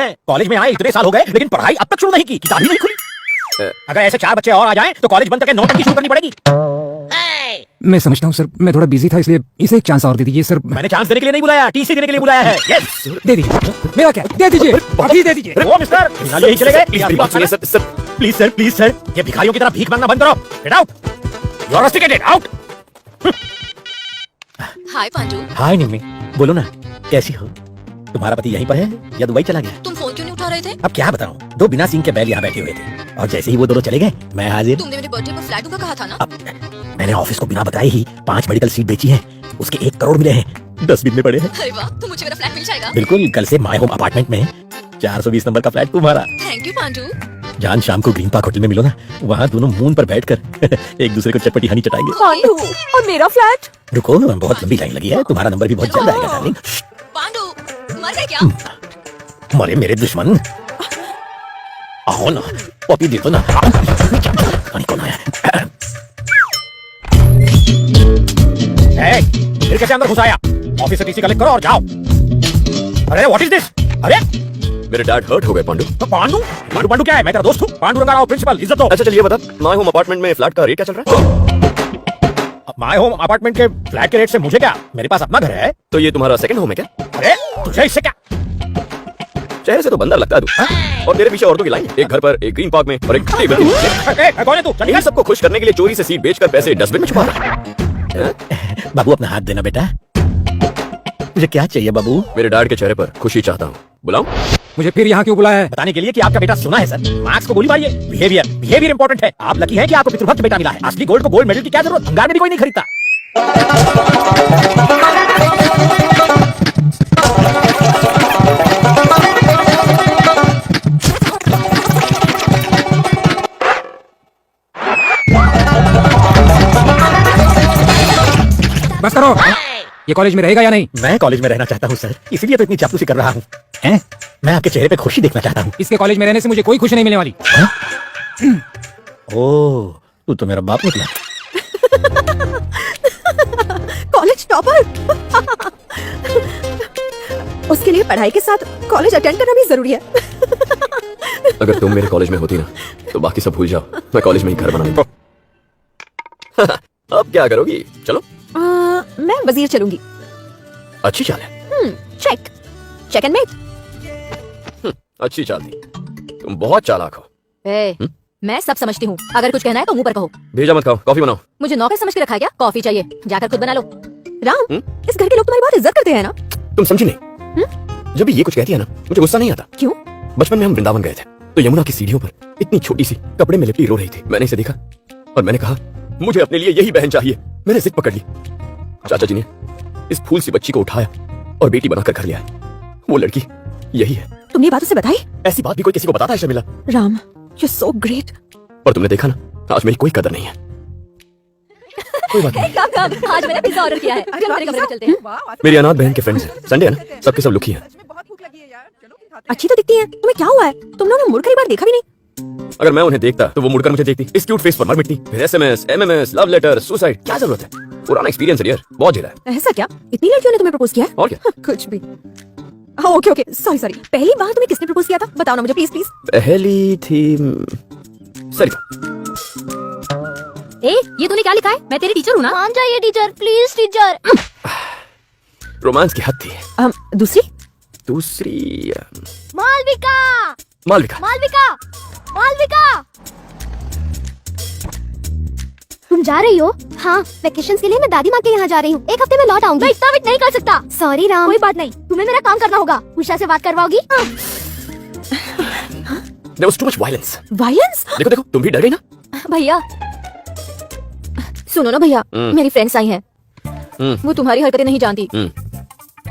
हैं। कॉलेज में आए इतने साल हो गए लेकिन पढ़ाई अब तक शुरू नहीं की, किताब ही नहीं खुली। अगर ऐसे 4 बच्चे और आ जाएं तो कॉलेज बंद करके नौटंकी शुरू करनी पड़ेगी। मैं समझता हूँ सर, मैं थोड़ा बिजी था इसलिए इसे एक चांस और दे दीजिए सर। मैंने चांस देने के लिए नहीं बुलाया, टीसी देने के लिए बुलाया है। यस दे दीजिए, मेरा क्या, दे दीजिए, अभी दे दीजिए। ओ मिस्टर, बिना यही चले गए। प्लीज सर, ये भिखारियों की तरह भीख मांगना बंद करो। Get out, you are rusticated, out. Hi Pandu. Hi Nimmi, बोलो ना कैसी हो? तुम्हारा पति यहीं पर है या दुबई चला गया? तुम फोन क्यों नहीं उठा रहे थे? अब क्या बताऊं, 2 बिना सिंह के बैल यहाँ बैठे हुए थे और जैसे ही वो दोनों चले गए मैं हाजिर। तुमने मेरे बर्थडे पर फ्लैट दूंगा कहा था ना? अब मैंने ऑफिस को बिना बताए ही 5 मेडिकल सीट बेची हैं, उसके 1 करोड़ मिले हैं, 10 बिन में पड़े हैं। अरे वाह, तो मुझे मेरा फ्लैट मिल जाएगा। बिल्कुल, कल से माय होम अपार्टमेंट में 420 नंबर का फ्लैट तुम्हारा। Thank you Pandu. जान शाम को ग्रीन पार्क होटल में मिलो ना, वहाँ दोनों मून पर बैठकर एक दूसरे को चटपटी हनी चटाएंगे। पांडू, और मेरा फ्लैट? रुको, बहुत लंबी लाइन लगी है, तुम्हारा नंबर भी बहुत जल्द आएगा डार्लिंग। पांडू मर गए क्या? मरे मेरे दुश्मन, आओ ना पॉपी दे दो ना। पानी कौन आया है? फिर कैसे अंदर घुस आया? ऑफिस से टीसी कलेक्ट करो और जाओ। अरे व्हाट इज दिस? अरे मेरे डैड हर्ट हो गए पांडू। तो पांडू क्या है? मैं तेरा दोस्त हूँ। पांडू रंगा राव प्रिंसिपल, इज्जत दो। अच्छा चलिए बता, माय होम अपार्टमेंट में फ्लैट का रेट क्या चल रहा है? माय होम अपार्टमेंट के फ्लैट के रेट से मुझे क्या, मेरे पास अपना घर है। तो ये तुम्हारा सेकंड होम है क्या? अरे तुझे इससे क्या? चेहरे से तो बंदर लगता है तू। और तेरे पीछे औरतों की लाइन, एक घर पर, एक ग्रीन पार्क में और एक टेबल के नीचे। कौन है तू? इन सबको खुश करने के लिए चोरी से सीट बेचकर पैसे डस्टबिन में छुपा रहा है। बाबू अपना हाथ देना बेटा। मुझे क्या चाहिए बाबू? मेरे डैड के चेहरे पर खुशी चाहता हूँ, बुलाऊं? मुझे फिर यहाँ क्यों बुलाया है? बताने के लिए कि आपका बेटा सुना है सर। मार्क्स को गोली मारिए, बिहेवियर इंपॉर्टेंट है। आप लकी हैं कि आपको पितृभक्त बेटा मिला है। असली गोल्ड को गोल्ड मेडल की क्या जरूरत, भंगार में भी कोई नहीं खरीदता। बस करो, ये कॉलेज में रहेगा या नहीं? मैं कॉलेज में रहना चाहता हूँ सर, इसीलिए तो इतनी चापलूसी कर रहा हूँ। हैं? मैं आपके चेहरे पे खुशी देखना चाहता हूँ। इसके कॉलेज में रहने से मुझे कोई खुशी नहीं मिलने वाली। ओह, तू तो मेरा बाप निकला। College topper. उसके लिए पढ़ाई के साथ कॉलेज अटेंड करना भी जरूरी है। अगर तुम मेरे कॉलेज में होती ना तो बाकी सब भूल जाओ, मैं कॉलेज में ही घर बना लूंगा। अब क्या करोगी? चलो। मैं वजीर चलूंगी। अच्छी चाल है। Check and mate. अच्छी चाल थी, तुम बहुत चालाक हो। मैं सब समझती हूँ, अगर कुछ कहना है तो मुंह पर कहो। भेजा मत खाओ, कॉफी बनाओ। मुझे नौकर समझ के रखा है क्या? कॉफी चाहिए, जाकर खुद बना लो। राम, इस घर के लोग तुम्हारी बहुत इज्जत करते हैं ना? तुम समझी नहीं? जब भी ये कुछ कहती है ना, मुझे गुस्सा नहीं आता। क्यों? बचपन में हम वृंदावन गए थे तो यमुना की सीढ़ियों पर इतनी छोटी सी कपड़े में लिपटी रो रही थी। मैंने इसे देखा और मैंने कहा मुझे अपने लिए यही बहन चाहिए। मैंने जिद पकड़ ली। चाचा जी ने इस फूल सी बच्ची को उठाया और बेटी बनाकर घर ले आए। वो लड़की यही है। तुमने ये बात उसे बताई? ऐसी बात भी कोई किसी को बताता है Sharmila? Ram, you so great. और तुमने देखा ना, आज मेरी कोई कदर नहीं है। कोई बात नहीं। आज मैंने पिज्जा ऑर्डर किया है। चलो मेरे कमरे में चलते हैं। मेरी अनाथ बहन के फ्रेंड्स हैं, संडे है ना, सबके सब लुकी हैं। अच्छी तो दिखती है, तुम्हें क्या हुआ है? तुम लोगों ने मुड़कर एक बार देखा भी नहीं। अगर मैं उन्हें देखता तो वो मुड़कर मुझे देखती। इस क्यूट फेस पर मर मिटती। फिर SMS, MMS, love letter, suicide, क्या जरूरत है? पुराना एक्सपीरियंस है यार, बहुत झेला है। ऐसा क्या? इतनी लड़कियों ने तुम्हें प्रपोज किया है? और क्या? कुछ भी। Okay, sorry. पहली बार तुम्हें किसने प्रपोज किया था? बताओ ना मुझे प्लीज। पहली थी सरिता। ये तूने क्या लिखा है? मैं तेरी टीचर हूँ ना? मान जाइए टीचर, प्लीज टीचर। रोमांस की हद थी। दूसरी मालविका। तुम जा रही हो? हाँ, वेकेशंस के लिए मैं दादी माँ के यहाँ जा रही हूँ। 1 हफ्ते में लौट आऊंगी। मैं इतना वेट नहीं कर सकता। सॉरी राम। कोई बात नहीं, तुम्हें मेरा काम करना होगा। उषा से बात करवाओगी? There was too much violence. Violence? देखो, तुम भी डर गई ना? भैया सुनो ना भैया, मेरी फ्रेंड्स आई हैं। वो तुम्हारी हरकतें नहीं जानती।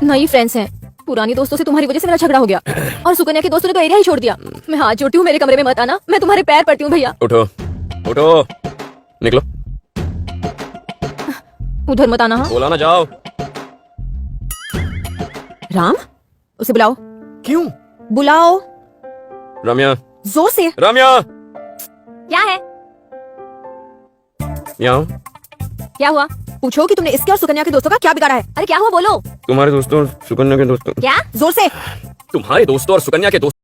नई फ्रेंड्स हैं। पुरानी दोस्तों से तुम्हारी वजह से मेरा झगड़ा हो गया और सुकन्या के दोस्तों ने तो एरिया ही छोड़ दिया। मैं हाथ जोड़ती हूँ, मेरे कमरे में मत आना। मैं तुम्हारे पैर पड़ती हूँ भैया। उठो, निकलो। उधर मत आना। हाँ? बोला ना, जाओ। राम, उसे बुलाओ। क्यों? बुलाओ रम्या। जोर से। रम्या, क्या है? यहाँ। क्या हुआ? पूछो कि तुमने इसके और सुकन्या के दोस्तों का क्या बिगाड़ा है। अरे क्या हुआ बोलो। तुम्हारे दोस्तों और सुकन्या के दोस्तों। क्या? जोर से। तुम्हारे दोस्तों और सुकन्या के दोस्तों